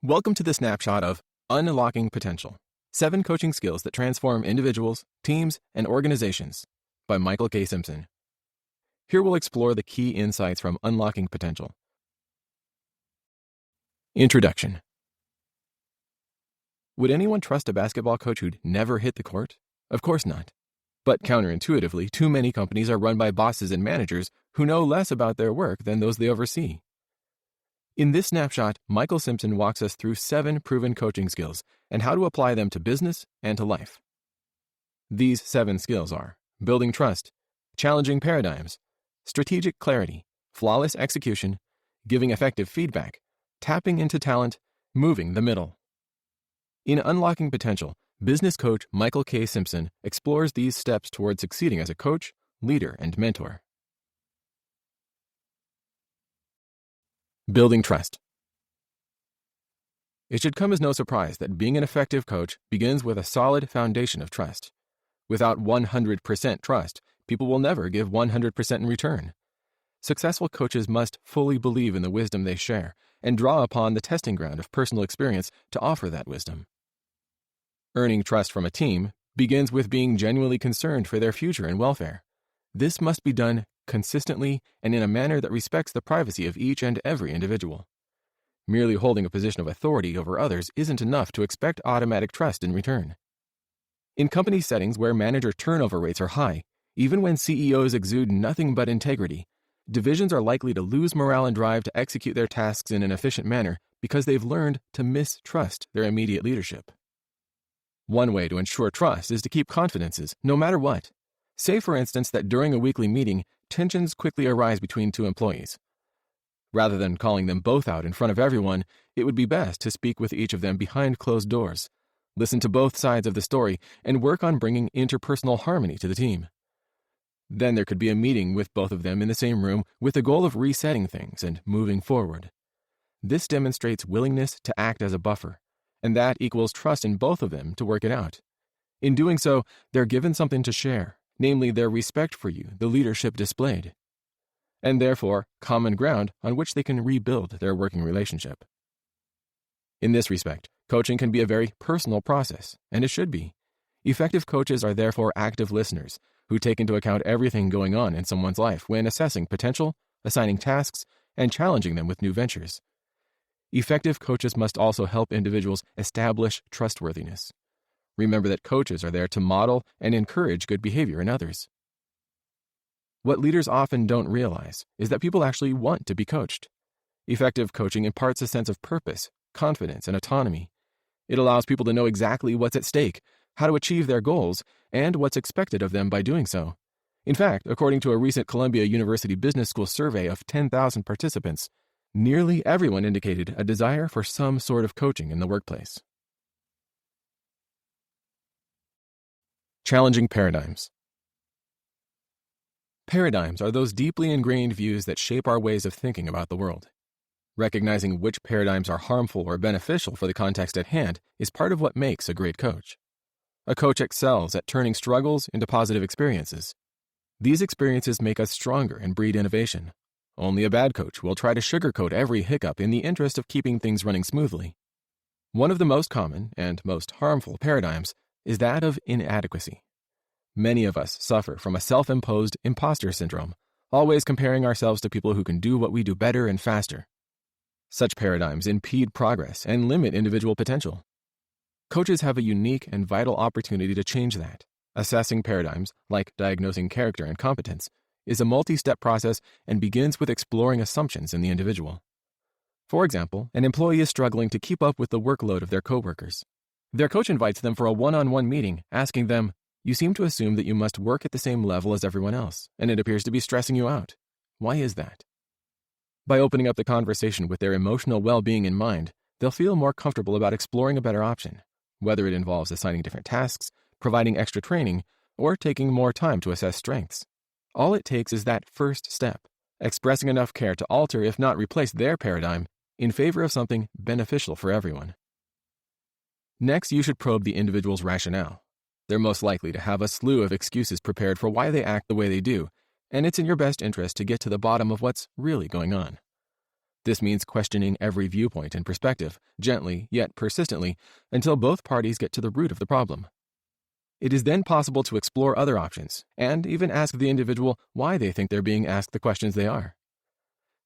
Welcome to the snapshot of Unlocking Potential: 7 Coaching Skills That Transform Individuals, Teams, and Organizations by Michael K. Simpson. Here we'll explore the key insights from Unlocking Potential. Introduction. Would anyone trust a basketball coach who'd never hit the court? Of course not. But counterintuitively, too many companies are run by bosses and managers who know less about their work than those they oversee. In this snapshot, Michael Simpson walks us through 7 proven coaching skills and how to apply them to business and to life. These 7 skills are building trust, challenging paradigms, strategic clarity, flawless execution, giving effective feedback, tapping into talent, moving the middle. In Unlocking Potential, business coach Michael K. Simpson explores these steps toward succeeding as a coach, leader, and mentor. Building trust. It should come as no surprise that being an effective coach begins with a solid foundation of trust. Without 100% trust, people will never give 100% in return. Successful coaches must fully believe in the wisdom they share and draw upon the testing ground of personal experience to offer that wisdom. Earning trust from a team begins with being genuinely concerned for their future and welfare. This must be done consistently and in a manner that respects the privacy of each and every individual. Merely holding a position of authority over others isn't enough to expect automatic trust in return. In company settings where manager turnover rates are high, even when CEOs exude nothing but integrity, divisions are likely to lose morale and drive to execute their tasks in an efficient manner because they've learned to mistrust their immediate leadership. One way to ensure trust is to keep confidences, no matter what. Say, for instance, that during a weekly meeting, tensions quickly arise between 2 employees. Rather than calling them both out in front of everyone, it would be best to speak with each of them behind closed doors, listen to both sides of the story, and work on bringing interpersonal harmony to the team. Then there could be a meeting with both of them in the same room with the goal of resetting things and moving forward. This demonstrates willingness to act as a buffer, and that equals trust in both of them to work it out. In doing so, they're given something to share, namely their respect for you, the leadership displayed, and therefore common ground on which they can rebuild their working relationship. In this respect, coaching can be a very personal process, and it should be. Effective coaches are therefore active listeners who take into account everything going on in someone's life when assessing potential, assigning tasks, and challenging them with new ventures. Effective coaches must also help individuals establish trustworthiness. Remember that coaches are there to model and encourage good behavior in others. What leaders often don't realize is that people actually want to be coached. Effective coaching imparts a sense of purpose, confidence, and autonomy. It allows people to know exactly what's at stake, how to achieve their goals, and what's expected of them by doing so. In fact, according to a recent Columbia University Business School survey of 10,000 participants, nearly everyone indicated a desire for some sort of coaching in the workplace. Challenging paradigms. Paradigms are those deeply ingrained views that shape our ways of thinking about the world. Recognizing which paradigms are harmful or beneficial for the context at hand is part of what makes a great coach. A coach excels at turning struggles into positive experiences. These experiences make us stronger and breed innovation. Only a bad coach will try to sugarcoat every hiccup in the interest of keeping things running smoothly. One of the most common and most harmful paradigms is that of inadequacy. Many of us suffer from a self-imposed imposter syndrome, always comparing ourselves to people who can do what we do better and faster. Such paradigms impede progress and limit individual potential. Coaches have a unique and vital opportunity to change that. Assessing paradigms, like diagnosing character and competence, is a multi-step process and begins with exploring assumptions in the individual. For example, an employee is struggling to keep up with the workload of their coworkers. Their coach invites them for a one-on-one meeting, asking them, "You seem to assume that you must work at the same level as everyone else, and it appears to be stressing you out. Why is that?" By opening up the conversation with their emotional well-being in mind, they'll feel more comfortable about exploring a better option, whether it involves assigning different tasks, providing extra training, or taking more time to assess strengths. All it takes is that first step, expressing enough care to alter, if not replace, their paradigm in favor of something beneficial for everyone. Next, you should probe the individual's rationale. They're most likely to have a slew of excuses prepared for why they act the way they do, and it's in your best interest to get to the bottom of what's really going on. This means questioning every viewpoint and perspective, gently yet persistently, until both parties get to the root of the problem. It is then possible to explore other options, and even ask the individual why they think they're being asked the questions they are.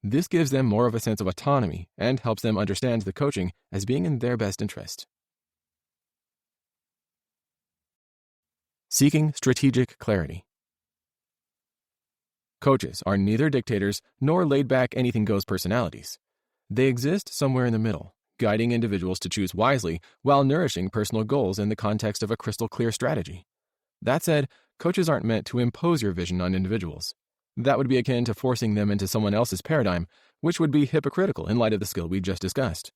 This gives them more of a sense of autonomy and helps them understand the coaching as being in their best interest. Seeking strategic clarity. Coaches are neither dictators nor laid-back anything-goes personalities. They exist somewhere in the middle, guiding individuals to choose wisely while nourishing personal goals in the context of a crystal-clear strategy. That said, coaches aren't meant to impose your vision on individuals. That would be akin to forcing them into someone else's paradigm, which would be hypocritical in light of the skill we just discussed.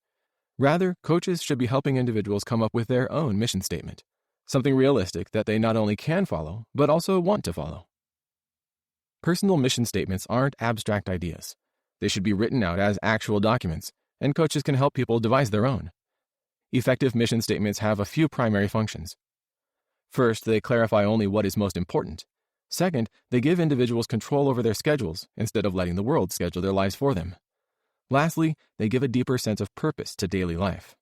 Rather, coaches should be helping individuals come up with their own mission statement, something realistic that they not only can follow, but also want to follow. Personal mission statements aren't abstract ideas. They should be written out as actual documents, and coaches can help people devise their own. Effective mission statements have a few primary functions. First, they clarify only what is most important. Second, they give individuals control over their schedules instead of letting the world schedule their lives for them. Lastly, they give a deeper sense of purpose to daily life.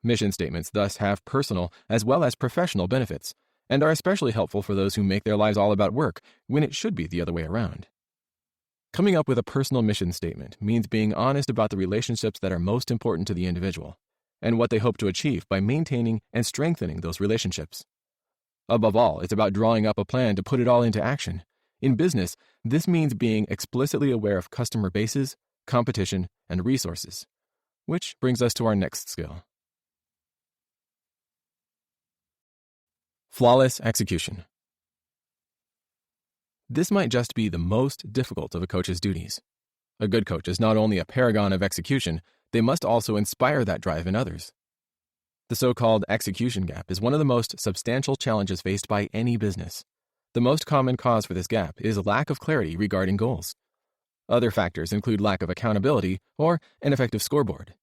Mission statements thus have personal as well as professional benefits, and are especially helpful for those who make their lives all about work when it should be the other way around. Coming up with a personal mission statement means being honest about the relationships that are most important to the individual, and what they hope to achieve by maintaining and strengthening those relationships. Above all, it's about drawing up a plan to put it all into action. In business, this means being explicitly aware of customer bases, competition, and resources. Which brings us to our next skill. Flawless execution. This might just be the most difficult of a coach's duties. A good coach is not only a paragon of execution, they must also inspire that drive in others. The so-called execution gap is one of the most substantial challenges faced by any business. The most common cause for this gap is lack of clarity regarding goals. Other factors include lack of accountability or an effective scoreboard.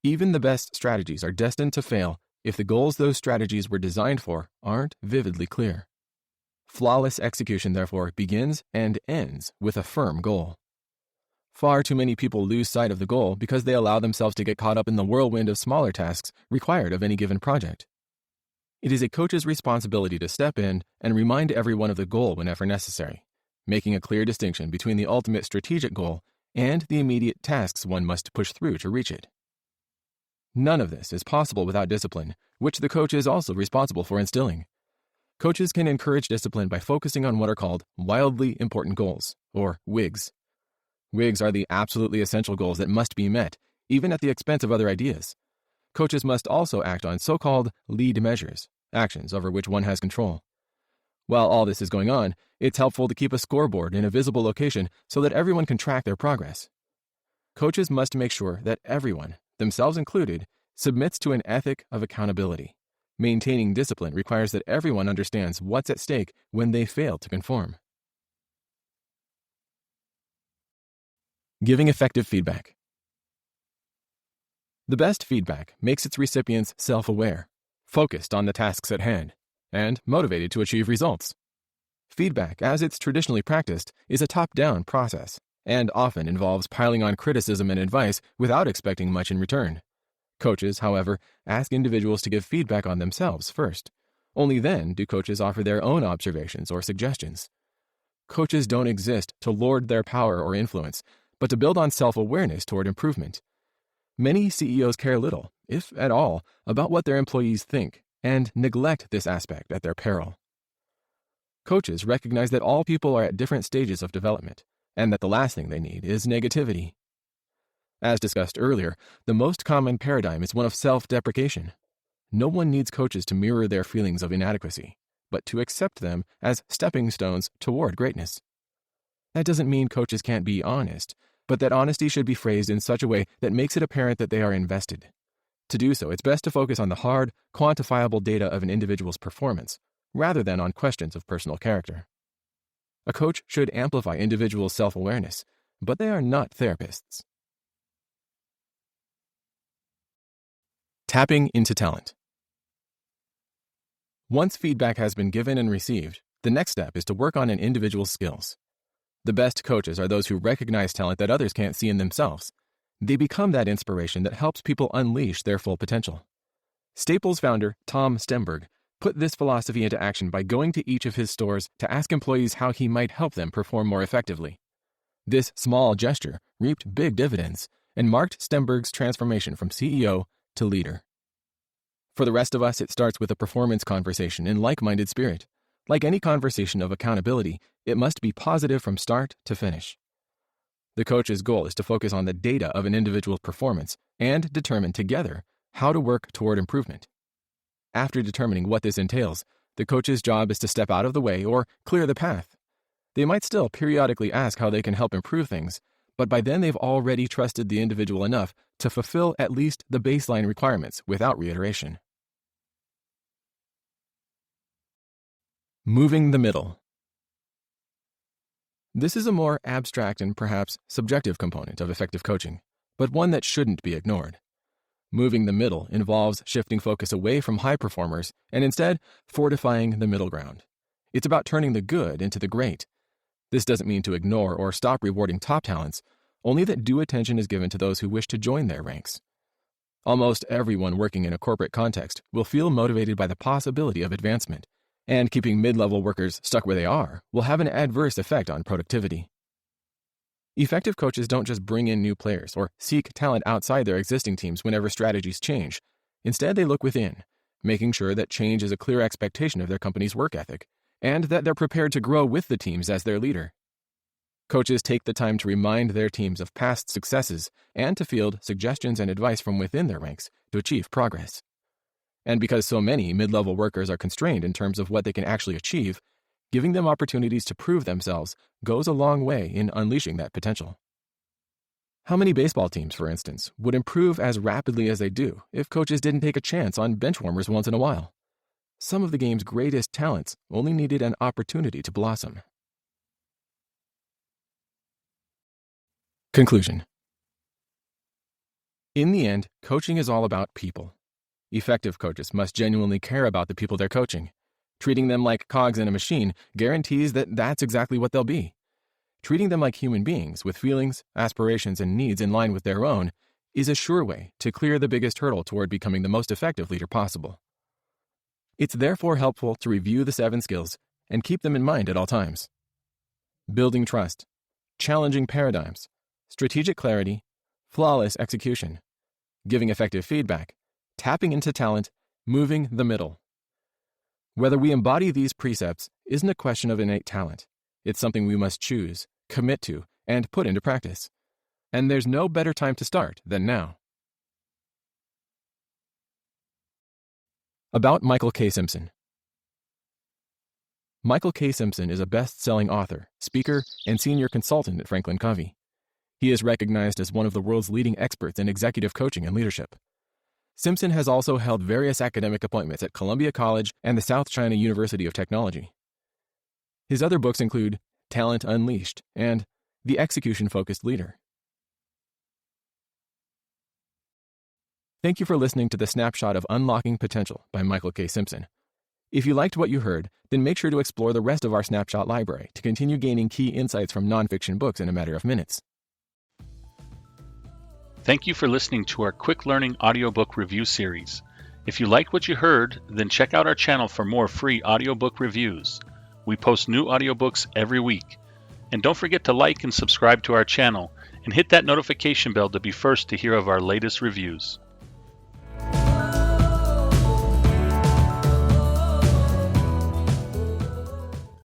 Even the best strategies are destined to fail if the goals those strategies were designed for aren't vividly clear. Flawless execution, therefore, begins and ends with a firm goal. Far too many people lose sight of the goal because they allow themselves to get caught up in the whirlwind of smaller tasks required of any given project. It is a coach's responsibility to step in and remind everyone of the goal whenever necessary, making a clear distinction between the ultimate strategic goal and the immediate tasks one must push through to reach it. None of this is possible without discipline, which the coach is also responsible for instilling. Coaches can encourage discipline by focusing on what are called wildly important goals, or WIGs. WIGs are the absolutely essential goals that must be met, even at the expense of other ideas. Coaches must also act on so-called lead measures, actions over which one has control. While all this is going on, it's helpful to keep a scoreboard in a visible location so that everyone can track their progress. Coaches must make sure that everyone, themselves included, submits to an ethic of accountability. Maintaining discipline requires that everyone understands what's at stake when they fail to conform. Giving effective feedback. The best feedback makes its recipients self-aware, focused on the tasks at hand, and motivated to achieve results. Feedback, as it's traditionally practiced, is a top-down process, and often involves piling on criticism and advice without expecting much in return. Coaches, however, ask individuals to give feedback on themselves first. Only then do coaches offer their own observations or suggestions. Coaches don't exist to lord their power or influence, but to build on self-awareness toward improvement. Many CEOs care little, if at all, about what their employees think, and neglect this aspect at their peril. Coaches recognize that all people are at different stages of development, and that the last thing they need is negativity. As discussed earlier, the most common paradigm is one of self-deprecation. No one needs coaches to mirror their feelings of inadequacy, but to accept them as stepping stones toward greatness. That doesn't mean coaches can't be honest, but that honesty should be phrased in such a way that makes it apparent that they are invested. To do so, it's best to focus on the hard, quantifiable data of an individual's performance, rather than on questions of personal character. A coach should amplify individuals' self-awareness, but they are not therapists. Tapping into talent. Once feedback has been given and received, the next step is to work on an individual's skills. The best coaches are those who recognize talent that others can't see in themselves. They become that inspiration that helps people unleash their full potential. Staples founder Tom Stemberg put this philosophy into action by going to each of his stores to ask employees how he might help them perform more effectively. This small gesture reaped big dividends and marked Stemberg's transformation from CEO to leader. For the rest of us, it starts with a performance conversation in like-minded spirit. Like any conversation of accountability, it must be positive from start to finish. The coach's goal is to focus on the data of an individual's performance and determine together how to work toward improvement. After determining what this entails, the coach's job is to step out of the way or clear the path. They might still periodically ask how they can help improve things, but by then they've already trusted the individual enough to fulfill at least the baseline requirements without reiteration. Moving the middle. This is a more abstract and perhaps subjective component of effective coaching, but one that shouldn't be ignored. Moving the middle involves shifting focus away from high performers and instead fortifying the middle ground. It's about turning the good into the great. This doesn't mean to ignore or stop rewarding top talents, only that due attention is given to those who wish to join their ranks. Almost everyone working in a corporate context will feel motivated by the possibility of advancement, and keeping mid-level workers stuck where they are will have an adverse effect on productivity. Effective coaches don't just bring in new players or seek talent outside their existing teams whenever strategies change. Instead, they look within, making sure that change is a clear expectation of their company's work ethic, and that they're prepared to grow with the teams as their leader. Coaches take the time to remind their teams of past successes and to field suggestions and advice from within their ranks to achieve progress. And because so many mid-level workers are constrained in terms of what they can actually achieve, giving them opportunities to prove themselves goes a long way in unleashing that potential. How many baseball teams, for instance, would improve as rapidly as they do if coaches didn't take a chance on benchwarmers once in a while? Some of the game's greatest talents only needed an opportunity to blossom. Conclusion. In the end, coaching is all about people. Effective coaches must genuinely care about the people they're coaching. Treating them like cogs in a machine guarantees that that's exactly what they'll be. Treating them like human beings with feelings, aspirations, and needs in line with their own is a sure way to clear the biggest hurdle toward becoming the most effective leader possible. It's therefore helpful to review the 7 skills and keep them in mind at all times. Building trust, challenging paradigms, strategic clarity, flawless execution, giving effective feedback, tapping into talent, moving the middle. Whether we embody these precepts isn't a question of innate talent. It's something we must choose, commit to, and put into practice. And there's no better time to start than now. About Michael K. Simpson. Michael K. Simpson is a best-selling author, speaker, and senior consultant at Franklin Covey. He is recognized as one of the world's leading experts in executive coaching and leadership. Simpson has also held various academic appointments at Columbia College and the South China University of Technology. His other books include Talent Unleashed and The Execution-Focused Leader. Thank you for listening to the snapshot of Unlocking Potential by Michael K. Simpson. If you liked what you heard, then make sure to explore the rest of our snapshot library to continue gaining key insights from nonfiction books in a matter of minutes. Thank you for listening to our quick learning audiobook review series. If you liked what you heard, then check out our channel for more free audiobook reviews. We post new audiobooks every week. And don't forget to like and subscribe to our channel and hit that notification bell to be first to hear of our latest reviews.